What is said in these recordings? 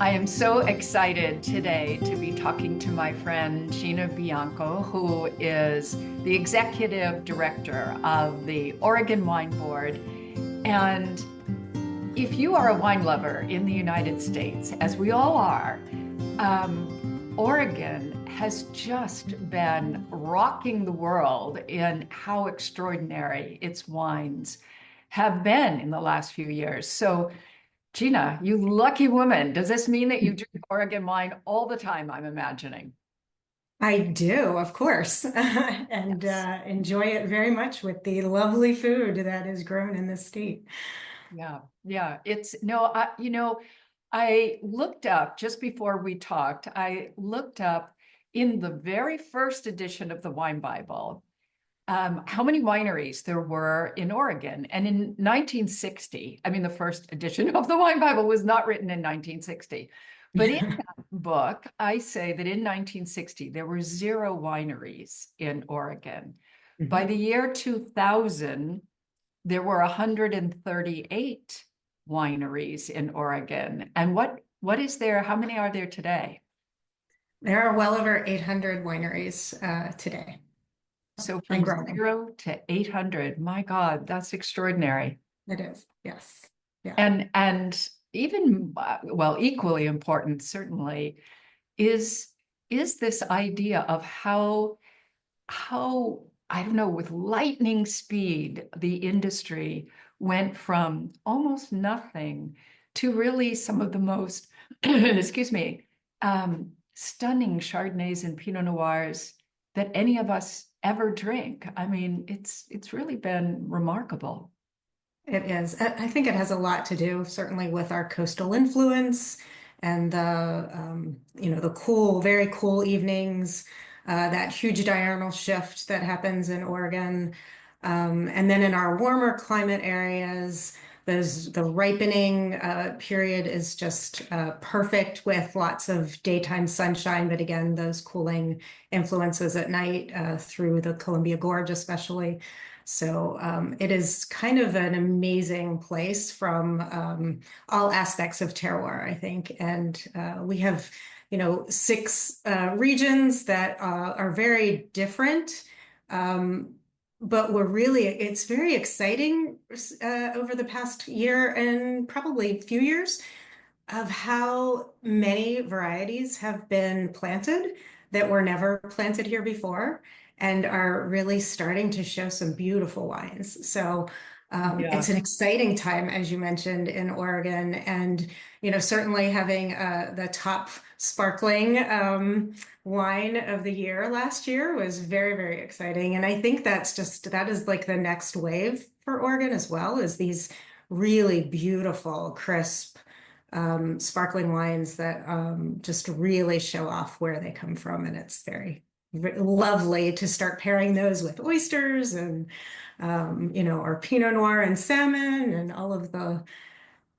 I am so excited today to be talking to my friend Gina Bianco, who is the executive director of the Oregon Wine Board. And if you are a wine lover in the United States, as we all are, Oregon has just been rocking the world in how extraordinary its wines have been in the last few years. So Gina, you lucky woman. Does this mean that you drink Oregon wine all the time, I'm imagining? I do, of course, and Yes. enjoy it very much with the lovely food that is grown in this state. Yeah. Yeah. It's no, I looked up just before we talked, I looked up in the very first edition of the Wine Bible, how many wineries there were in Oregon. And in 1960, I mean, the first edition of the Wine Bible was not written in 1960. But in that book, I say that in 1960, there were zero wineries in Oregon. By Mhm. the year 2000, there were 138 wineries in Oregon. And what is there? How many are there today? There are well over 800 wineries today So and from growing. 0 to 800, my God, that's extraordinary. It is, yes. Yeah. And even well, equally important, certainly, is is this idea of how I don't know, with lightning speed, the industry went from almost nothing to really some of the most, excuse me, stunning Chardonnays and Pinot Noirs that any of us ever drink. I mean, it's really been remarkable. It is. I think it has a lot to do, certainly, with our coastal influence and the cool, very cool evenings, that huge diurnal shift that happens in Oregon. And then in our warmer climate areas, the ripening period is just perfect with lots of daytime sunshine, but again, those cooling influences at night through the Columbia Gorge, especially. So it is kind of an amazing place from all aspects of terroir, I think. And we have, six regions that are very different. Um, but it's very exciting over the past year and probably few years of how many varieties have been planted that were never planted here before and are really starting to show some beautiful wines. So it's Yeah. an exciting time, as you mentioned, in Oregon, and certainly having the top sparkling wine of the year last year was very, very exciting. And I think that is like the next wave for Oregon as well, is these really beautiful, crisp sparkling wines that just really show off where they come from. And it's very lovely to start pairing those with oysters and, or Pinot Noir and salmon and all of the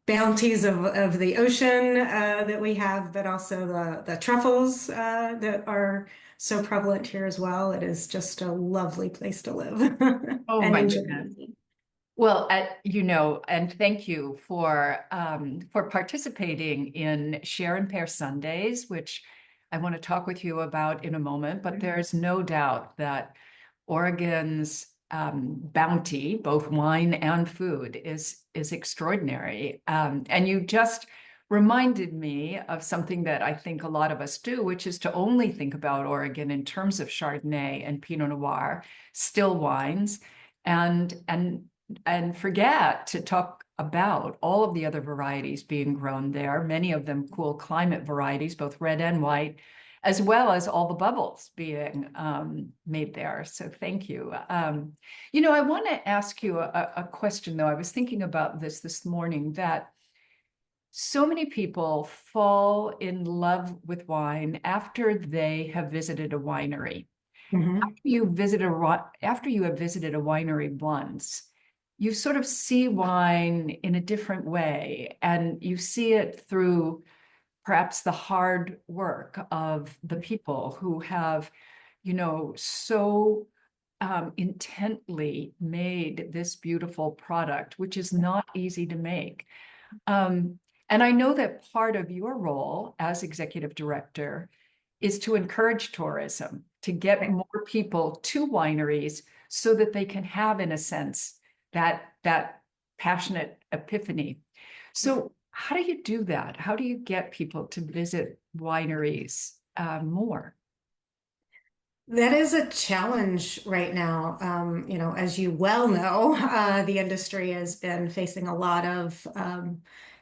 bounties of the ocean that we have, but also the truffles that are so prevalent here as well. It is just a lovely place to live Oh and my enjoy. goodness. Well, and thank you for participating in Share and Pair Sundays, which I want to talk with you about in a moment. But there's no doubt that Oregon's bounty, both wine and food, is extraordinary. And you just reminded me of something that I think a lot of us do, which is to only think about Oregon in terms of Chardonnay and Pinot Noir, still wines, and and forget to talk about all of the other varieties being grown there, many of them cool climate varieties, both red and white, as well as all the bubbles being made there. So thank you. I want to ask you a question, though. I was thinking about this morning, that so many people fall in love with wine after they have visited a winery. Mhm. After you have visited a winery once, you sort of see wine in a different way, and you see it through perhaps the hard work of the people who have, so intently made this beautiful product, which is not easy to make. Um, And I know that part of your role as executive director is to encourage tourism, to get more people to wineries so that they can have, in a sense, that passionate epiphany. So how do you do that? How do you get people to visit wineries more? That is a challenge right now. As you well know, the industry has been facing a lot of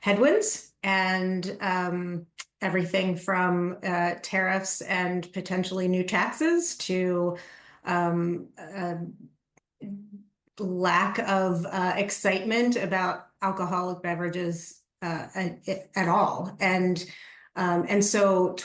headwinds and everything from tariffs and potentially new taxes to um, lack of excitement about alcoholic beverages at all. And so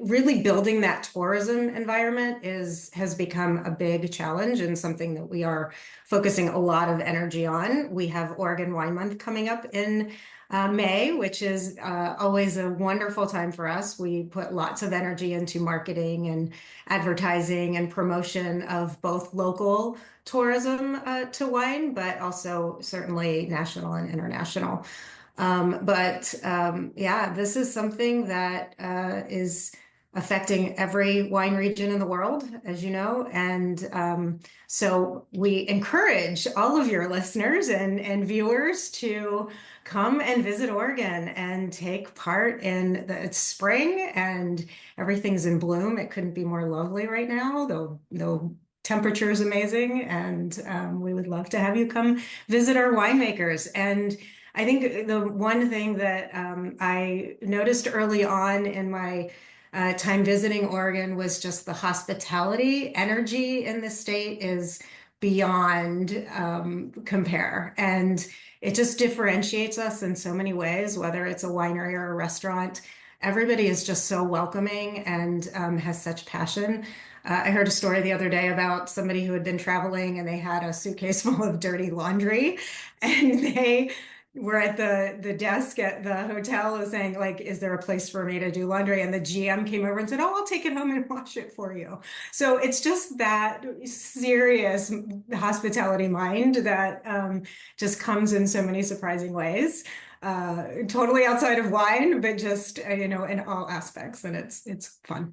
really building that tourism environment has become a big challenge and something that we are focusing a lot of energy on. We have Oregon Wine Month coming up in May, which is always a wonderful time for us. We put lots of energy into marketing and advertising and promotion of both local tourism to wine, but also certainly national and international. Yeah, this is something that is affecting every wine region in the world, as you know. And so we encourage all of your listeners and viewers to come and visit Oregon and take part in it's spring and everything's in bloom. It couldn't be more lovely right now, though temperature is amazing. And we would love to have you come visit our winemakers. And I think the one thing that I noticed early on in my time visiting Oregon was just the hospitality energy in the state is beyond compare. And it just differentiates us in so many ways, whether it's a winery or a restaurant. Everybody is just so welcoming and has such passion. I heard a story the other day about somebody who had been traveling and they had a suitcase full of dirty laundry and they were at the desk at the hotel saying, like, is there a place for me to do laundry? And the GM came over and said, oh, I'll take it home and wash it for you. So it's just that serious hospitality mind that just comes in so many surprising ways. Totally outside of wine, but just, in all aspects. And it's fun.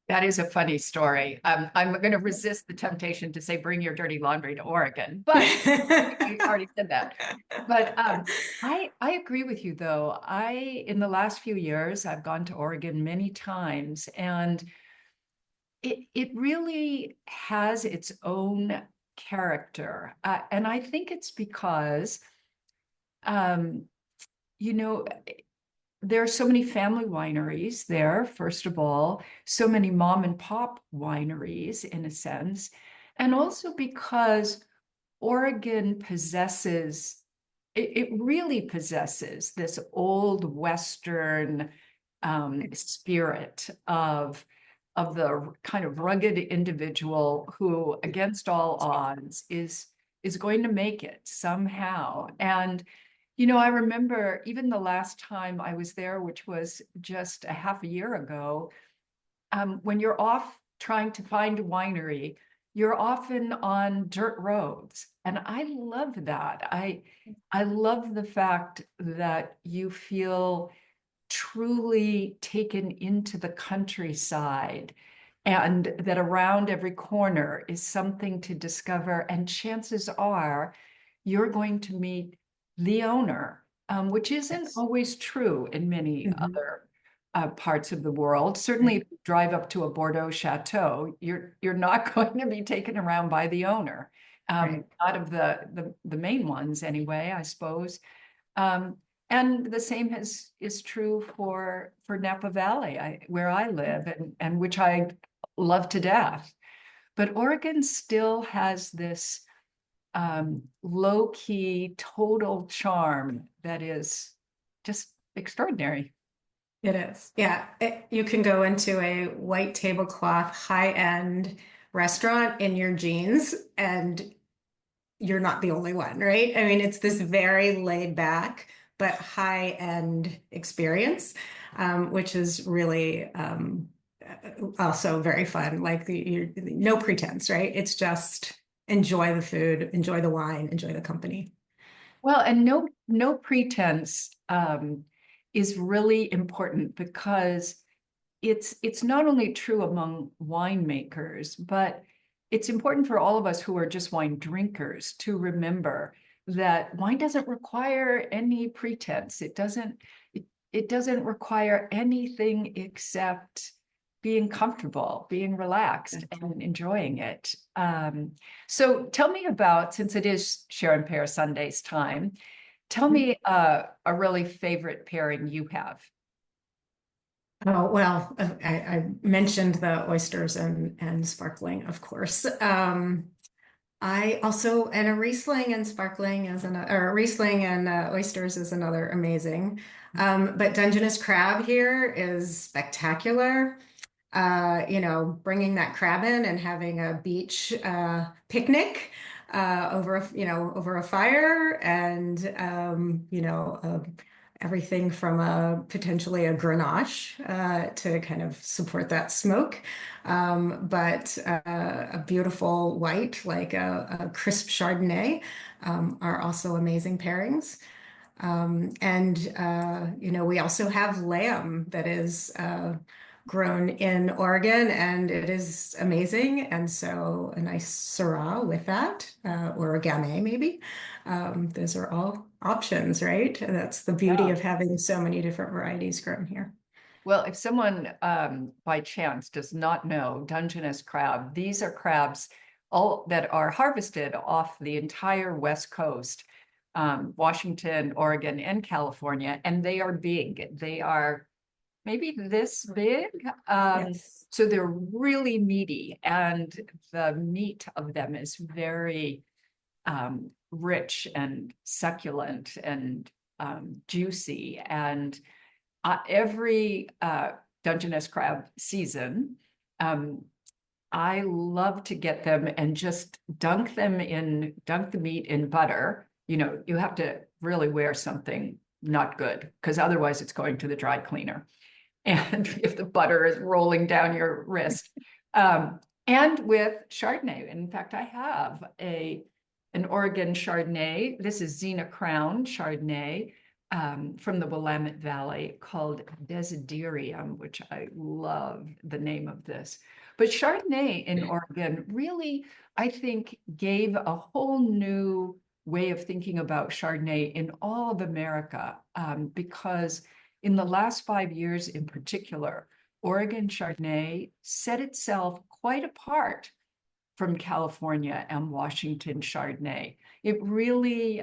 That is a funny story. I'm going to resist the temptation to say, bring your dirty laundry to Oregon, but you already said that. But I agree with you, though. In the last few years, I've gone to Oregon many times, and it really has its own character. And I think it's because, um, you know, there are so many family wineries there, first of all, so many mom and pop wineries, in a sense, and also because Oregon it really possesses this old Western spirit of the kind of rugged individual who, against all odds, is going to make it somehow. And I remember even the last time I was there, which was just a half a year ago, when you're off trying to find a winery, you're often on dirt roads. And I love that. I love the fact that you feel truly taken into the countryside and that around every corner is something to discover. And chances are you're going to meet the owner, which isn't Yes. always true in many Mhm. other parts of the world. Certainly, if you drive up to a Bordeaux chateau, you're not going to be taken around by the owner. Right. Not of the main ones anyway, I suppose. Um, and the same is true for Napa Valley, where I live, and which I love to death. But Oregon still has this low-key, total charm that is just extraordinary. It is. Yeah. You can go into a white tablecloth, high-end restaurant in your jeans, and you're not the only one, right? I mean, it's this very laid back but high-end experience, which is really also very fun. Like no pretense, right? It's just enjoy the food, enjoy the wine, enjoy the company. Well, and no pretense is really important because it's not only true among winemakers, but it's important for all of us who are just wine drinkers to remember that wine doesn't require any pretense. It doesn't require anything except being comfortable, being relaxed, and enjoying it. So tell me about, since it is Share and Pair Sundays time, tell me a really favorite pairing you have. Oh, well, I mentioned the oysters and sparkling, of course. I also, and a Riesling and sparkling is another, or Riesling and oysters is another amazing. But Dungeness crab here is spectacular. Bringing that crab in and having a beach picnic over a fire and everything from potentially a Grenache to kind of support that smoke. But a beautiful white, like a crisp Chardonnay, are also amazing pairings. We also have lamb that is grown in Oregon, and it is amazing. And so a nice Syrah with that, or a Gamay maybe. Those are all options, right? That's the beauty Yeah. of having so many different varieties grown here. Well, if someone by chance does not know Dungeness crab, these are crabs all that are harvested off the entire West Coast, Washington, Oregon, and California, and they are big. They are maybe this big. Yes. So they're really meaty, and the meat of them is very rich and succulent and juicy. And every Dungeness crab season, I love to get them and just dunk the meat in butter. You know, you have to really wear something not good because otherwise it's going to the dry cleaner. And if the butter is rolling down your wrist. And with Chardonnay. In fact, I have an Oregon Chardonnay. This is Gina Crown Chardonnay from the Willamette Valley called Desiderium, which I love the name of this. But Chardonnay in Oregon really, I think, gave a whole new way of thinking about Chardonnay in all of America because in the last 5 years in particular, Oregon Chardonnay set itself quite apart from California and Washington Chardonnay. It really,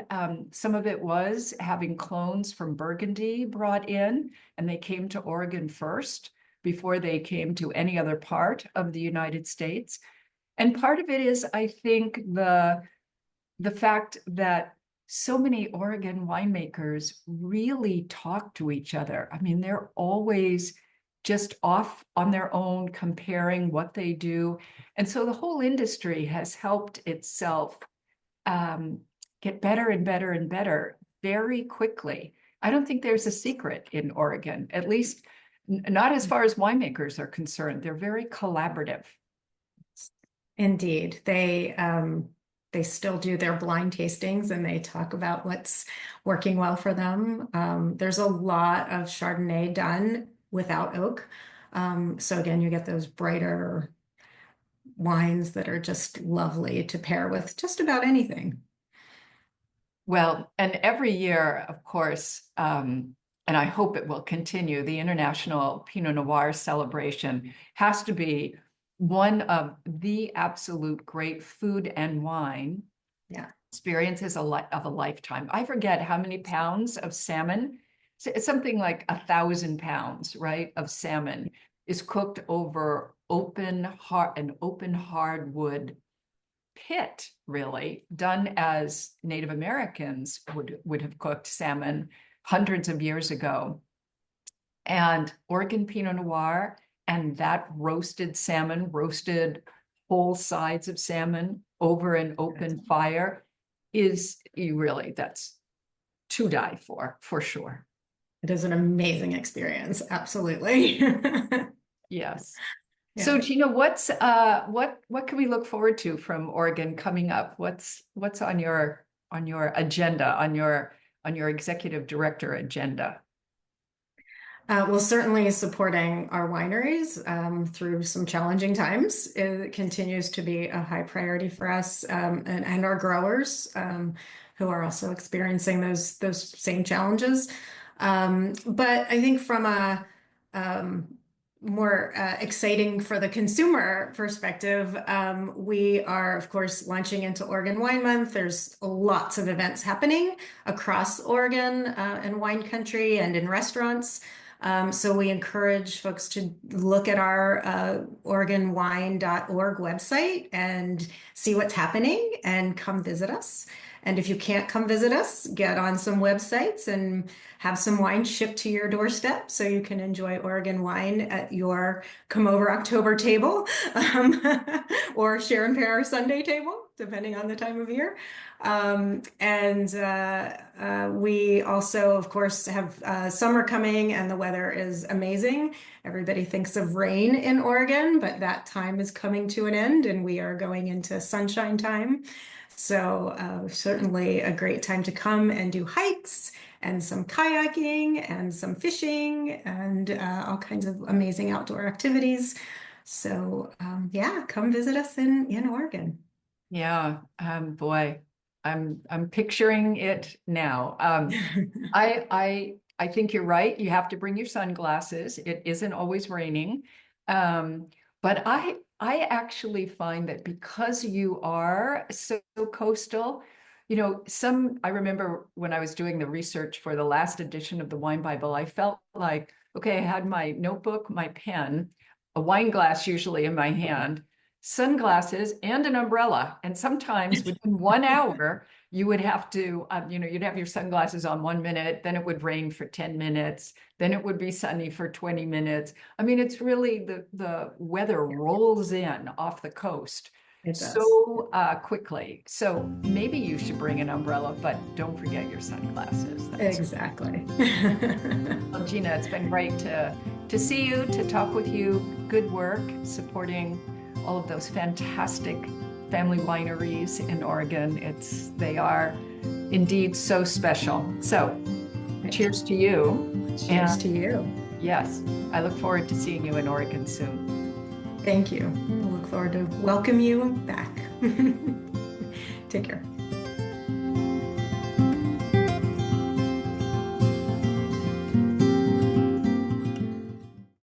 some of it was having clones from Burgundy brought in, and they came to Oregon first before they came to any other part of the United States. And part of it is, I think, the fact that so many Oregon winemakers really talk to each other. I mean, they're always just off on their own, comparing what they do. And so the whole industry has helped itself get better and better and better very quickly. I don't think there's a secret in Oregon, at least not as far as winemakers are concerned. They're very collaborative. Indeed. They still do their blind tastings and they talk about what's working well for them. There's a lot of Chardonnay done without oak. So again, you get those brighter wines that are just lovely to pair with just about anything. Well, and every year, of course, and I hope it will continue, the International Pinot Noir celebration has to be one of the absolute great food and wine Yeah. experiences of a lifetime. I forget how many pounds of salmon. It's something like 1,000 pounds, right, of salmon is cooked over an open hardwood pit, really, done as Native Americans would have cooked salmon hundreds of years ago. And Oregon Pinot Noir and that roasted salmon, roasted whole sides of salmon over an open fire that's to die for sure. It is an amazing experience. Absolutely. Yes. So Yeah. Gina, what can we look forward to from Oregon coming up? What's on your agenda, on your executive director agenda? Well, certainly supporting our wineries through some challenging times. It continues to be a high priority for us, and our growers who are also experiencing those same challenges. But I think from a more exciting for the consumer perspective, we are, of course, launching into Oregon Wine Month. There's lots of events happening across Oregon and wine country and in restaurants. So we encourage folks to look at our OregonWine.org website and see what's happening and come visit us. And if you can't come visit us, get on some websites and have some wine shipped to your doorstep so you can enjoy Oregon wine at your come over October table or share and pair Sunday table, depending on the time of year. We also, of course, have summer coming and the weather is amazing. Everybody thinks of rain in Oregon, but that time is coming to an end and we are going into sunshine time. So certainly a great time to come and do hikes and some kayaking and some fishing and all kinds of amazing outdoor activities. So yeah, come visit us in Oregon. Yeah, boy, I'm picturing it now. I think you're right. You have to bring your sunglasses. It isn't always raining. But I actually find that because you are so coastal, I remember when I was doing the research for the last edition of the Wine Bible, I felt like, okay, I had my notebook, my pen, a wine glass usually in my hand, sunglasses, and an umbrella. And sometimes within 1 hour, you would have to, you'd have your sunglasses on 1 minute, then it would rain for 10 minutes, then it would be sunny for 20 minutes. I mean, it's really the weather rolls in off the coast It does. so quickly. So maybe you should bring an umbrella, but don't forget your sunglasses. Exactly. Well, Gina, it's been great to see you, to talk with you. Good work supporting all of those fantastic family wineries in Oregon. They are indeed so special. So cheers to you. Cheers to you. Yes, I look forward to seeing you in Oregon soon. Thank you. I look forward to welcome you back. Take care.